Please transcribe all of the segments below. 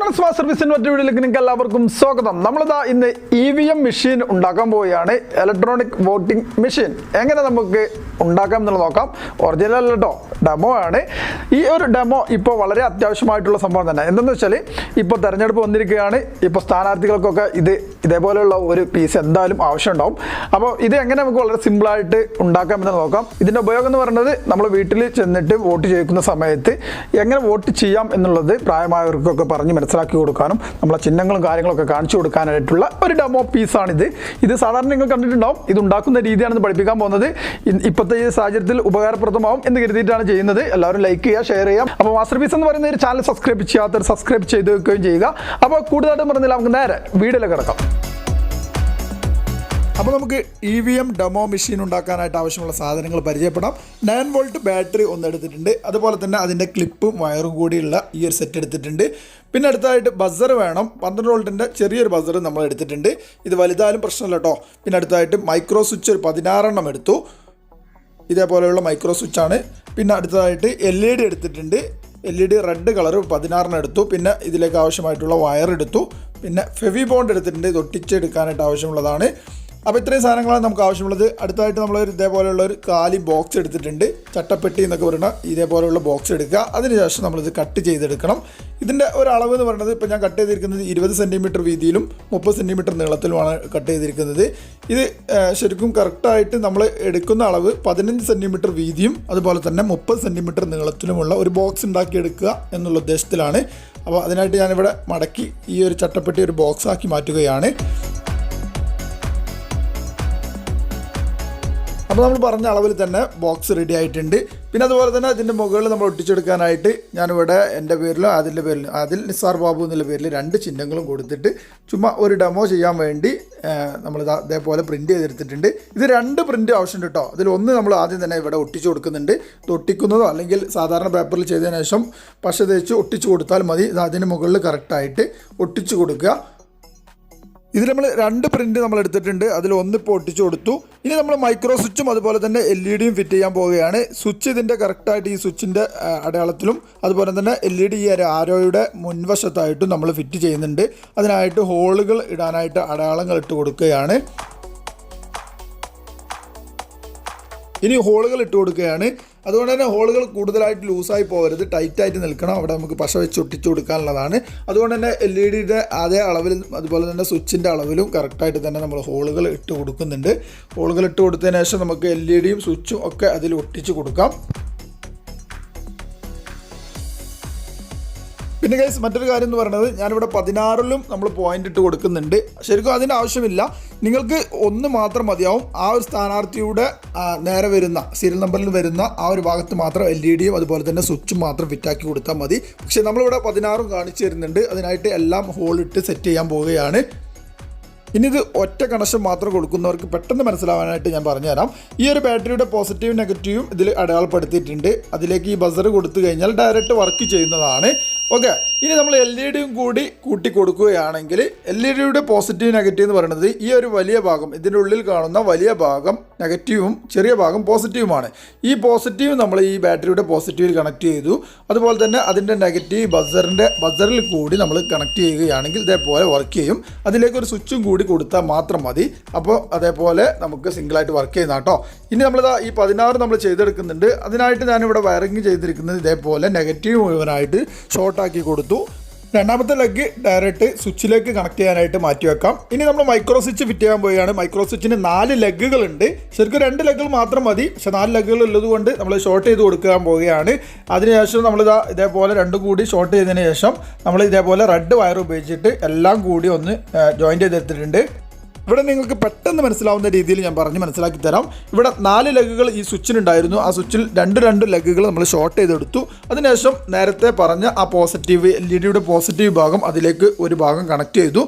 Hello friends, master പീസിൻ്റെ മറ്റൊരു വീഡിയോയിലേക്ക് നിങ്ങൾക്ക് എല്ലാവർക്കും സ്വാഗതം. നമ്മളിതാ ഇന്ന് EVM മെഷീൻ ഉണ്ടാക്കാൻ പോവുകയാണ്. ഇലക്ട്രോണിക് വോട്ടിംഗ് മെഷീൻ എങ്ങനെ നമുക്ക് ഉണ്ടാക്കാം എന്നുള്ളത് നോക്കാം. ഒറിജിനൽ അല്ല കേട്ടോ, ഡെമോ ആണ്. ഈ ഒരു ഡെമോ ഇപ്പോൾ വളരെ അത്യാവശ്യമായിട്ടുള്ള സംഭവം തന്നെ. എന്തെന്ന് വെച്ചാൽ ഇപ്പോൾ തെരഞ്ഞെടുപ്പ് വന്നിരിക്കുകയാണ്. ഇപ്പോൾ സ്ഥാനാർത്ഥികൾക്കൊക്കെ ഇതേപോലെയുള്ള ഒരു പീസ് എന്തായാലും ആവശ്യമുണ്ടാവും. അപ്പോൾ ഇത് എങ്ങനെ നമുക്ക് വളരെ സിമ്പിളായിട്ട് ഉണ്ടാക്കാം എന്ന് നോക്കാം. ഇതിൻ്റെ ഉപയോഗം എന്ന് പറയുന്നത് നമ്മൾ വീട്ടിൽ ചെന്നിട്ട് വോട്ട് ചെയ്യിക്കുന്ന സമയത്ത് എങ്ങനെ വോട്ട് ചെയ്യാം എന്നുള്ളത് പ്രായമായവർക്കൊക്കെ പറഞ്ഞ് മനസ്സിലാക്കി കൊടുക്കാനും നമ്മളെ ചിഹ്നങ്ങളും കാര്യങ്ങളൊക്കെ കാണിച്ചു കൊടുക്കാനായിട്ടുള്ള ഒരു ഡെമോ പീസാണിത്. ഇത് സാധാരണ നിങ്ങൾ കണ്ടിട്ടുണ്ടാവും. ഇത് ഉണ്ടാക്കുന്ന രീതിയാണ് പഠിപ്പിക്കാൻ പോകുന്നത്. ഇപ്പോഴത്തെ ഈ സാഹചര്യത്തിൽ ഉപകാരപ്രദമാവും എന്ന് കരുതിയിട്ടാണ് ചെയ്യുന്നത്. എല്ലാവരും ലൈക്ക് ചെയ്യുക, ഷെയർ ചെയ്യാം. അപ്പോൾ മാസ്റ്റർ പീസ് എന്ന് പറയുന്ന ഒരു ചാനൽ സബ്സ്ക്രൈബ് ചെയ്യാത്തവർ സബ്സ്ക്രൈബ് ചെയ്ത് വെക്കുകയും ചെയ്യുക. അപ്പോൾ കൂടുതലായിട്ടും പറഞ്ഞില്ല, നമുക്ക് നേരെ വീഡിയോയിലേക്ക് കിടക്കാം. അപ്പോൾ നമുക്ക് EVM ഡെമോ മെഷീൻ ഉണ്ടാക്കാനായിട്ട് ആവശ്യമുള്ള സാധനങ്ങൾ പരിചയപ്പെടാം. 9 വോൾട്ട് ബാറ്ററി ഒന്ന് എടുത്തിട്ടുണ്ട്. അതുപോലെ തന്നെ അതിൻ്റെ ക്ലിപ്പും വയറും കൂടിയുള്ള ഈ ഒരു സെറ്റ് എടുത്തിട്ടുണ്ട്. പിന്നെ അടുത്തായിട്ട് ബസർ വേണം. 12 വോൾട്ടിൻ്റെ ചെറിയൊരു ബസർ നമ്മൾ എടുത്തിട്ടുണ്ട്. ഇത് വലുതായാലും പ്രശ്നമില്ല കേട്ടോ. പിന്നെ അടുത്തായിട്ട് മൈക്രോ സ്വിച്ച് ഒരു 16 എടുത്തു. ഇതേപോലെയുള്ള മൈക്രോ സ്വിച്ചാണ്. പിന്നെ അടുത്തതായിട്ട് LED എടുത്തിട്ടുണ്ട്. LED റെഡ് കളർ 16 എടുത്തു. പിന്നെ ഇതിലേക്ക് ആവശ്യമായിട്ടുള്ള വയർ എടുത്തു. പിന്നെ ഫെവി ബോണ്ട് എടുത്തിട്ടുണ്ട്. ഇത് ഒട്ടിച്ചെടുക്കാനായിട്ട് ആവശ്യമുള്ളതാണ്. അപ്പോൾ ഇത്രയും സാധനങ്ങളാണ് നമുക്ക് ആവശ്യമുള്ളത്. അടുത്തായിട്ട് നമ്മളൊരു ഇതേപോലെയുള്ള ഒരു കാലി ബോക്സ് എടുത്തിട്ടുണ്ട്. ചട്ടപ്പെട്ടി എന്നൊക്കെ പറയുന്ന ഇതേപോലെയുള്ള ബോക്സ് എടുക്കുക. അതിനുശേഷം നമ്മളിത് കട്ട് ചെയ്തെടുക്കണം. ഇതിൻ്റെ ഒരളവ് എന്ന് പറയുന്നത് ഇപ്പോൾ ഞാൻ കട്ട് ചെയ്തിരിക്കുന്നത് 20 സെൻറ്റിമീറ്റർ വീതിയിലും 30 സെൻറ്റിമീറ്റർ നീളത്തിലുമാണ് കട്ട് ചെയ്തിരിക്കുന്നത്. ഇത് ശരിക്കും കറക്റ്റായിട്ട് നമ്മൾ എടുക്കുന്ന അളവ് 15 സെൻറ്റിമീറ്റർ വീതിയും അതുപോലെ തന്നെ 30 സെൻറ്റിമീറ്റർ നീളത്തിലുമുള്ള ഒരു ബോക്സ് ഉണ്ടാക്കിയെടുക്കുക എന്നുള്ള ഉദ്ദേശത്തിലാണ്. അപ്പോൾ അതിനായിട്ട് ഞാനിവിടെ മടക്കി ഈ ഒരു ചട്ടപ്പെട്ടി ഒരു ബോക്സ് ആക്കി മാറ്റുകയാണ്. അപ്പോൾ നമ്മൾ പറഞ്ഞ അളവിൽ തന്നെ ബോക്സ് റെഡി ആയിട്ടുണ്ട്. പിന്നെ അതുപോലെ തന്നെ അതിൻ്റെ മുകളിൽ നമ്മൾ ഒട്ടിച്ചെടുക്കാനായിട്ട് ഞാനിവിടെ എൻ്റെ പേരിലും അതിൻ്റെ പേരിലും അതിൽ നിസാർ ബാബു എന്നുള്ള പേരിൽ 2 ചിഹ്നങ്ങളും കൊടുത്തിട്ട് ചുമ്മാ ഒരു ഡെമോ ചെയ്യാൻ വേണ്ടി നമ്മളിത് അതേപോലെ പ്രിൻറ്റ് ചെയ്തെടുത്തിട്ടുണ്ട്. ഇത് 2 പ്രിൻറ്റ് ആവശ്യമുണ്ട് കേട്ടോ. അതിലൊന്ന് നമ്മൾ ആദ്യം തന്നെ ഇവിടെ ഒട്ടിച്ചു കൊടുക്കുന്നുണ്ട്. ഇത് ഒട്ടിക്കുന്നതോ അല്ലെങ്കിൽ സാധാരണ പേപ്പറിൽ ചെയ്തതിന് ശേഷം പശ തേച്ച് ഒട്ടിച്ചു കൊടുത്താൽ മതി. ഇത് അതിന് മുകളിൽ കറക്റ്റായിട്ട് ഒട്ടിച്ചു കൊടുക്കുക. ഇതിൽ നമ്മൾ 2 പ്രിൻറ്റ് നമ്മൾ എടുത്തിട്ടുണ്ട്. അതിൽ ഇപ്പോൾ ഒട്ടിച്ചു കൊടുത്തു. ഇനി നമ്മൾ മൈക്രോ സ്വിച്ചും അതുപോലെ തന്നെ LEDയും ഫിറ്റ് ചെയ്യാൻ പോവുകയാണ്. സ്വിച്ച് ഇതിൻ്റെ കറക്റ്റായിട്ട് ഈ സ്വിച്ചിൻ്റെ അടയാളത്തിലും അതുപോലെ തന്നെ LED ഈ ഒരു ആരോയുടെ മുൻവശത്തായിട്ടും നമ്മൾ ഫിറ്റ് ചെയ്യുന്നുണ്ട്. അതിനായിട്ട് ഹോളുകൾ ഇടാനായിട്ട് അടയാളങ്ങൾ ഇട്ട് കൊടുക്കുകയാണ്. ഇനി ഹോളുകൾ ഇട്ട് കൊടുക്കുകയാണ്. അതുകൊണ്ട് തന്നെ ഹോളുകൾ കൂടുതലായിട്ട് ലൂസായി പോകരുത്, ടൈറ്റായിട്ട് നിൽക്കണം. അവിടെ നമുക്ക് പശ വെച്ച് ഒട്ടിച്ചു കൊടുക്കാനുള്ളതാണ്. അതുകൊണ്ട് തന്നെ LEDയുടെ അതേ അളവിലും അതുപോലെ തന്നെ സ്വിച്ചിൻ്റെ അളവിലും കറക്റ്റായിട്ട് തന്നെ നമ്മൾ ഹോളുകൾ ഇട്ട് കൊടുക്കുന്നുണ്ട്. ഹോളുകൾ ഇട്ട് കൊടുത്തതിന് ശേഷം നമുക്ക് LEDയും സ്വിച്ചും ഒക്കെ അതിൽ ഒട്ടിച്ചു കൊടുക്കാം. പിന്നെ ഗൈസ് മറ്റൊരു കാര്യം എന്ന് പറയുന്നത് ഞാനിവിടെ 16ലും നമ്മൾ പോയിന്റ് ഇട്ട് കൊടുക്കുന്നുണ്ട്. ശരിക്കും അതിൻ്റെ ആവശ്യമില്ല, നിങ്ങൾക്ക് 1 മാത്രം മതിയാവും. ആ ഒരു സ്ഥാനാർത്ഥിയുടെ നേരെ വരുന്ന സീരിയൽ നമ്പറിൽ വരുന്ന ആ ഒരു ഭാഗത്ത് മാത്രം LEDയും അതുപോലെ തന്നെ സ്വിച്ചും മാത്രം ഫിറ്റാക്കി കൊടുത്താൽ മതി. പക്ഷേ നമ്മളിവിടെ 16ഉം കാണിച്ചു തരുന്നുണ്ട്. അതിനായിട്ട് എല്ലാം ഹോളിട്ട് സെറ്റ് ചെയ്യാൻ പോവുകയാണ്. ഇനി ഇത് ഒറ്റ കണക്ഷൻ മാത്രം കൊടുക്കുന്നവർക്ക് പെട്ടെന്ന് മനസ്സിലാവാനായിട്ട് ഞാൻ പറഞ്ഞുതരാം. ഈ ഒരു ബാറ്ററിയുടെ പോസിറ്റീവും നെഗറ്റീവും ഇതിൽ അടയാളപ്പെടുത്തിയിട്ടുണ്ട്. അതിലേക്ക് ഈ ബസർ കൊടുത്തു കഴിഞ്ഞാൽ ഡയറക്റ്റ് വർക്ക് ചെയ്യുന്നതാണ്. ഓക്കെ, ഇനി നമ്മൾ LEDയും കൂടി കൂട്ടി കൊടുക്കുകയാണെങ്കിൽ LEDയുടെ പോസിറ്റീവ് നെഗറ്റീവ് എന്ന് പറയുന്നത് ഈ ഒരു വലിയ ഭാഗം, ഇതിൻ്റെ ഉള്ളിൽ കാണുന്ന വലിയ ഭാഗം നെഗറ്റീവും ചെറിയ ഭാഗം പോസിറ്റീവുമാണ്. ഈ പോസിറ്റീവ് നമ്മൾ ഈ ബാറ്ററിയുടെ പോസിറ്റീവിൽ കണക്ട് ചെയ്തു. അതുപോലെ തന്നെ അതിൻ്റെ നെഗറ്റീവ് ബസറിൽ കൂടി നമ്മൾ കണക്ട് ചെയ്യുകയാണെങ്കിൽ ഇതേപോലെ വർക്ക് ചെയ്യും. അതിലേക്ക് ഒരു സ്വിച്ചും കൂടി കൊടുത്താൽ മാത്രം മതി. അപ്പോൾ അതേപോലെ നമുക്ക് സിംഗിളായിട്ട് വർക്ക് ചെയ്യുന്ന കേട്ടോ. ഇനി നമ്മളിതാ ഈ 16 നമ്മൾ ചെയ്തെടുക്കുന്നുണ്ട്. അതിനായിട്ട് ഞാനിവിടെ വയറിങ് ചെയ്തിരിക്കുന്നത് ഇതേപോലെ നെഗറ്റീവ് മുഴുവനായിട്ട് ഷോർട്ടാക്കി കൊടുത്തു. രണ്ടാമത്തെ ലെഗ് ഡയറക്റ്റ് സ്വിച്ചിലേക്ക് കണക്ട് ചെയ്യാനായിട്ട് മാറ്റി വെക്കാം. ഇനി നമ്മൾ മൈക്രോ സ്വിച്ച് ഫിറ്റ് ചെയ്യാൻ പോവുകയാണ്. മൈക്രോ സ്വിച്ചിന് 4 ലെഗുകളുണ്ട്. ശരിക്കും 2 ലെഗുകൾ മാത്രം മതി. പക്ഷേ 4 ലെഗുകൾ ഉള്ളത് കൊണ്ട് നമ്മൾ ഷോർട്ട് ചെയ്ത് കൊടുക്കാൻ പോവുകയാണ്. അതിനുശേഷം നമ്മളിതാ ഇതേപോലെ 2 കൂടി ഷോർട്ട് ചെയ്തതിന് ശേഷം നമ്മൾ ഇതേപോലെ റെഡ് വയർ ഉപയോഗിച്ചിട്ട് എല്ലാം കൂടി ഒന്ന് ജോയിൻറ്റ് ചെയ്തെടുത്തിട്ടുണ്ട്. ഇവിടെ നിങ്ങൾക്ക് പെട്ടെന്ന് മനസ്സിലാവുന്ന രീതിയിൽ ഞാൻ പറഞ്ഞ് മനസ്സിലാക്കി തരാം. ഇവിടെ 4 ലെഗുകൾ ഈ സ്വിച്ചിനുണ്ടായിരുന്നു. ആ സ്വിച്ചിൽ 2 ലെഗുകൾ നമ്മൾ ഷോർട്ട് ചെയ്തെടുത്തു. അതിനുശേഷം നേരത്തെ പറഞ്ഞ ആ പോസിറ്റീവ് LEDയുടെ പോസിറ്റീവ് ഭാഗം അതിലേക്ക് ഒരു ഭാഗം കണക്ട് ചെയ്തു.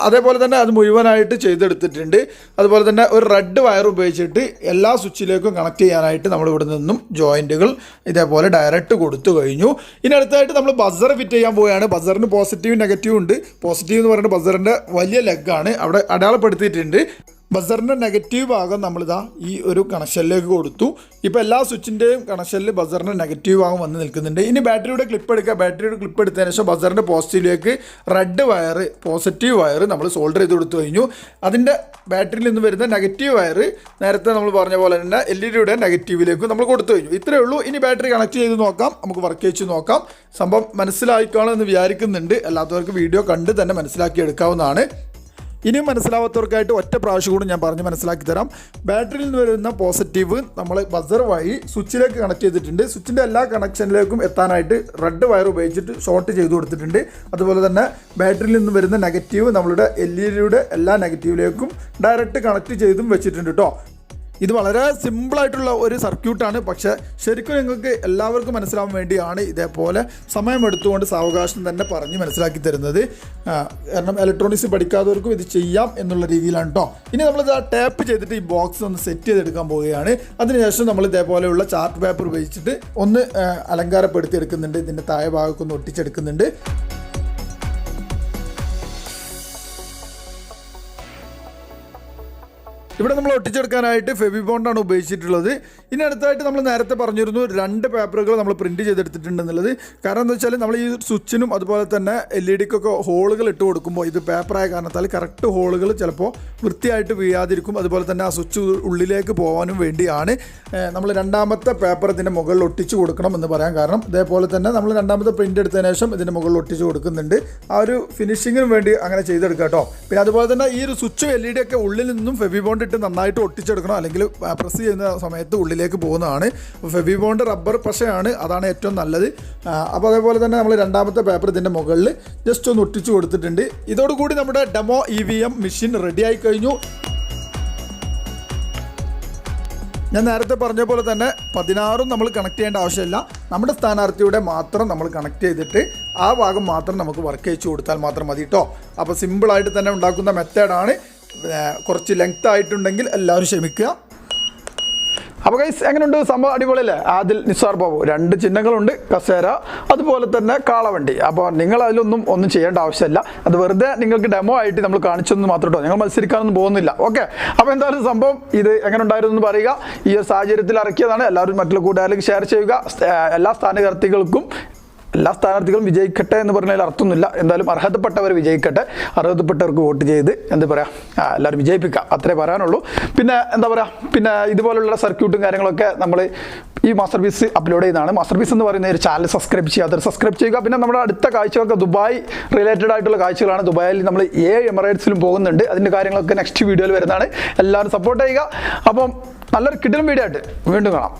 അതേപോലെ തന്നെ അത് മുഴുവനായിട്ട് ചെയ്തെടുത്തിട്ടുണ്ട്. അതുപോലെ തന്നെ ഒരു റെഡ് വയർ ഉപയോഗിച്ചിട്ട് എല്ലാ സ്വിച്ചിലേക്കും കണക്ട് ചെയ്യാനായിട്ട് നമ്മൾ ഇവിടെ നിന്നും ജോയിൻറ്റുകൾ ഇതേപോലെ ഡയറക്റ്റ് കൊടുത്തു കഴിഞ്ഞു. ഇനി അടുത്തായിട്ട് നമ്മൾ ബസർ ഫിറ്റ് ചെയ്യാൻ പോവുകയാണ്. ബസറിന് പോസിറ്റീവ് നെഗറ്റീവ് ഉണ്ട്. പോസിറ്റീവ് എന്ന് പറയുന്നത് ബസറിൻ്റെ വലിയ ലെഗാണ്, അവിടെ അടയാളപ്പെടുത്തിയിട്ടുണ്ട്. ബസറിൻ്റെ നെഗറ്റീവ് ഭാഗം നമ്മളിതാ ഈ ഒരു കണക്ഷനിലേക്ക് കൊടുത്തു. ഇപ്പോൾ എല്ലാ സ്വിച്ചിൻ്റെയും കണക്ഷനിൽ ബസറിൻ്റെ നെഗറ്റീവ് ഭാഗം വന്ന് നിൽക്കുന്നുണ്ട്. ഇനി ബാറ്ററിയുടെ ക്ലിപ്പ് എടുക്കുക. ബാറ്ററിയുടെ ക്ലിപ്പ് എടുത്തതിന് ശേഷം ബസറിൻ്റെ പോസിറ്റീവിലേക്ക് റെഡ് വയർ, പോസിറ്റീവ് വയർ നമ്മൾ സോൾഡർ ചെയ്ത് കൊടുത്തു കഴിഞ്ഞു. അതിൻ്റെ ബാറ്ററിയിൽ നിന്ന് വരുന്ന നെഗറ്റീവ് വയർ നേരത്തെ നമ്മൾ പറഞ്ഞ പോലെ തന്നെ LED-യുടെ നെഗറ്റീവിലേക്ക് നമ്മൾ കൊടുത്തു കഴിഞ്ഞു. ഇത്രയേ ഉള്ളൂ. ഇനി ബാറ്ററി കണക്ട് ചെയ്ത് നോക്കാം, നമുക്ക് വർക്ക് ചെയ്ത് നോക്കാം. സംഭവം മനസ്സിലായിക്കാണെന്ന് വിചാരിക്കുന്നുണ്ട്. അല്ലാത്തവർക്ക് വീഡിയോ കണ്ട് തന്നെ മനസ്സിലാക്കി എടുക്കാവുന്നതാണ്. ഇനിയും മനസ്സിലാവാത്തവർക്കായിട്ട് ഒറ്റ പ്രാവശ്യം കൂടി ഞാൻ പറഞ്ഞ് മനസ്സിലാക്കി തരാം. ബാറ്ററിയിൽ നിന്ന് വരുന്ന പോസിറ്റീവ് നമ്മൾ ബസർ വഴി സ്വിച്ചിലേക്ക് കണക്ട് ചെയ്തിട്ടുണ്ട്. സ്വിച്ചിൻ്റെ എല്ലാ കണക്ഷനിലേക്കും എത്താനായിട്ട് റെഡ് വയർ ഉപയോഗിച്ചിട്ട് ഷോർട്ട് ചെയ്ത് കൊടുത്തിട്ടുണ്ട്. അതുപോലെ തന്നെ ബാറ്ററിയിൽ നിന്ന് വരുന്ന നെഗറ്റീവ് നമ്മളുടെ LED-യുടെ എല്ലാ നെഗറ്റീവിലേക്കും ഡയറക്റ്റ് കണക്ട് ചെയ്തും വെച്ചിട്ടുണ്ട് കേട്ടോ. ഇത് വളരെ സിമ്പിളായിട്ടുള്ള ഒരു സർക്യൂട്ടാണ്. പക്ഷേ ശരിക്കും നിങ്ങൾക്ക് എല്ലാവർക്കും മനസ്സിലാവാൻ വേണ്ടിയാണ് ഇതേപോലെ സമയമെടുത്തുകൊണ്ട് സാവകാശം തന്നെ പറഞ്ഞ് മനസ്സിലാക്കി തരുന്നത്. കാരണം ഇലക്ട്രോണിക്സ് പഠിക്കാത്തവർക്കും ഇത് ചെയ്യാം എന്നുള്ള രീതിയിലാണ് കേട്ടോ. ഇനി നമ്മളിത് ടാപ്പ് ചെയ്തിട്ട് ഈ ബോക്സ് ഒന്ന് സെറ്റ് ചെയ്തെടുക്കാൻ പോവുകയാണ്. അതിനുശേഷം നമ്മൾ ഇതേപോലെയുള്ള ചാർട്ട് പേപ്പർ ഉപയോഗിച്ചിട്ട് ഒന്ന് അലങ്കാരപ്പെടുത്തി എടുക്കുന്നുണ്ട്. ഇതിൻ്റെ താഴെ ഭാഗമൊക്കെ ഒന്ന് ഒട്ടിച്ചെടുക്കുന്നുണ്ട്. ഇവിടെ നമ്മൾ ഒട്ടിച്ചെടുക്കാനായിട്ട് ഫെവി ബോണ്ടാണ് ഉപയോഗിച്ചിട്ടുള്ളത്. ഇനി അടുത്തായിട്ട് നമ്മൾ നേരത്തെ പറഞ്ഞിരുന്നു 2 പേപ്പറുകൾ നമ്മൾ പ്രിൻറ്റ് ചെയ്തെടുത്തിട്ടുണ്ടെന്നുള്ളത്. കാരണം എന്താ വെച്ചാൽ നമ്മൾ ഈ സ്വിച്ചിനും അതുപോലെ തന്നെ LED-ക്കൊക്കെ ഹോളുകൾ ഇട്ട് കൊടുക്കുമ്പോൾ ഇത് പേപ്പറായ കാരണത്താൽ കറക്റ്റ് ഹോളുകൾ ചിലപ്പോൾ വൃത്തിയായിട്ട് വീഴാതിരിക്കും. അതുപോലെ തന്നെ ആ സ്വിച്ച് ഉള്ളിലേക്ക് പോകാനും വേണ്ടിയാണ് നമ്മൾ 2ാമത്തെ പേപ്പർ ഇതിൻ്റെ മുകളിൽ ഒട്ടിച്ച് കൊടുക്കണം എന്ന് പറയാൻ കാരണം. ഇതേപോലെ തന്നെ നമ്മൾ 2ാമത്തെ പ്രിൻ്റ് എടുത്തതിന് ശേഷം ഇതിൻ്റെ മുകളിൽ ഒട്ടിച്ച് കൊടുക്കുന്നുണ്ട്. ആ ഒരു ഫിനിഷിങ്ങിന് വേണ്ടി അങ്ങനെ ചെയ്തെടുക്കുക കേട്ടോ. പിന്നെ അതുപോലെ തന്നെ ഈ ഒരു സ്വിച്ചും LED-ഒക്കെ ഉള്ളിൽ നിന്നും ഫെവി ബോണ്ട് നന്നായിട്ട് ഒട്ടിച്ചെടുക്കണം, അല്ലെങ്കിൽ പ്രസ് ചെയ്യുന്ന സമയത്ത് ഉള്ളിലേക്ക് പോകുന്നതാണ്. ഫെവി ബോണ്ട് റബ്ബർ പശയാണ്, അതാണ് ഏറ്റവും നല്ലത്. അപ്പോൾ അതേപോലെ തന്നെ നമ്മൾ 2ാമത്തെ പേപ്പർ ഇതിൻ്റെ മുകളിൽ ജസ്റ്റ് ഒന്ന് ഒട്ടിച്ചു കൊടുത്തിട്ടുണ്ട്. ഇതോടുകൂടി നമ്മുടെ ഡെമോ EVM മെഷീൻ റെഡി ആയി കഴിഞ്ഞു. ഞാൻ നേരത്തെ പറഞ്ഞ പോലെ തന്നെ 16 നമ്മൾ കണക്ട് ചെയ്യേണ്ട ആവശ്യമില്ല. നമ്മുടെ സ്ഥാനാർത്ഥിയുടെ മാത്രം നമ്മൾ കണക്ട് ചെയ്തിട്ട് ആ ഭാഗം മാത്രം നമുക്ക് വർക്ക് ചെയ്യിച്ചു കൊടുത്താൽ മാത്രം മതി കേട്ടോ. അപ്പോൾ സിമ്പിളായിട്ട് തന്നെ ഉണ്ടാക്കുന്ന മെത്തേഡാണ്. കുറച്ച് ലെങ്ത് ആയിട്ടുണ്ടെങ്കിൽ എല്ലാവരും ക്ഷമിക്കുക. അപ്പോൾ ഗൈസ് എങ്ങനെയുണ്ട് സംഭവം? അടിപൊളിയല്ലേ? ആദിൽ നിസാർ ബാബു 2 ചിഹ്നങ്ങളുണ്ട്, കസേര അതുപോലെ തന്നെ കാളവണ്ടി. അപ്പോൾ നിങ്ങൾ ഒന്നും ചെയ്യേണ്ട ആവശ്യമില്ല. അത് വെറുതെ നിങ്ങൾക്ക് ഡെമോ ആയിട്ട് നമ്മൾ കാണിച്ചെന്ന് മാത്രം കേട്ടോ. ഞങ്ങൾ മത്സരിക്കാനൊന്നും പോകുന്നില്ല. ഓക്കെ, അപ്പോൾ എന്തായാലും സംഭവം ഇത് എങ്ങനെ ഉണ്ടായിരുന്നു എന്ന് പറയുക. ഈ ഒരു സാഹചര്യത്തിൽ ഇറക്കിയതാണ്. എല്ലാവരും മറ്റുള്ള കൂട്ടുകാരിലേക്ക് ഷെയർ ചെയ്യുക. എല്ലാ സ്ഥാനാർത്ഥികളും വിജയിക്കട്ടെ എന്ന് പറഞ്ഞാൽ അർത്ഥമൊന്നുമില്ല. എന്തായാലും അർഹതപ്പെട്ടവർ വിജയിക്കട്ടെ. അർഹതപ്പെട്ടവർക്ക് വോട്ട് ചെയ്ത് എന്താ പറയുക, എല്ലാവരും വിജയിപ്പിക്കുക, അത്രേ പറയാനുള്ളൂ. പിന്നെ എന്താ പറയുക, പിന്നെ ഇതുപോലുള്ള സർക്യൂട്ടും കാര്യങ്ങളൊക്കെ നമ്മൾ ഈ മാസ്റ്റർ പീസ് അപ്ലോഡ് ചെയ്യുന്നതാണ്. മാസ്റ്റർ പീസ് എന്ന് പറയുന്ന ഒരു ചാനൽ സബ്സ്ക്രൈബ് ചെയ്യാത്തവർ സബ്സ്ക്രൈബ് ചെയ്യുക. പിന്നെ നമ്മുടെ അടുത്ത കാഴ്ചകളൊക്കെ ദുബായ് റിലേറ്റഡ് ആയിട്ടുള്ള കാഴ്ചകളാണ്. ദുബായിൽ നമ്മൾ 7 എമിറേറ്റ്സിലും പോകുന്നുണ്ട്. അതിൻ്റെ കാര്യങ്ങളൊക്കെ നെക്സ്റ്റ് വീഡിയോയിൽ വരുന്നതാണ്. എല്ലാവരും സപ്പോർട്ട് ചെയ്യുക. അപ്പം നല്ലൊരു കിടിലൻ വീഡിയോ ആയിട്ട് വീണ്ടും കാണാം.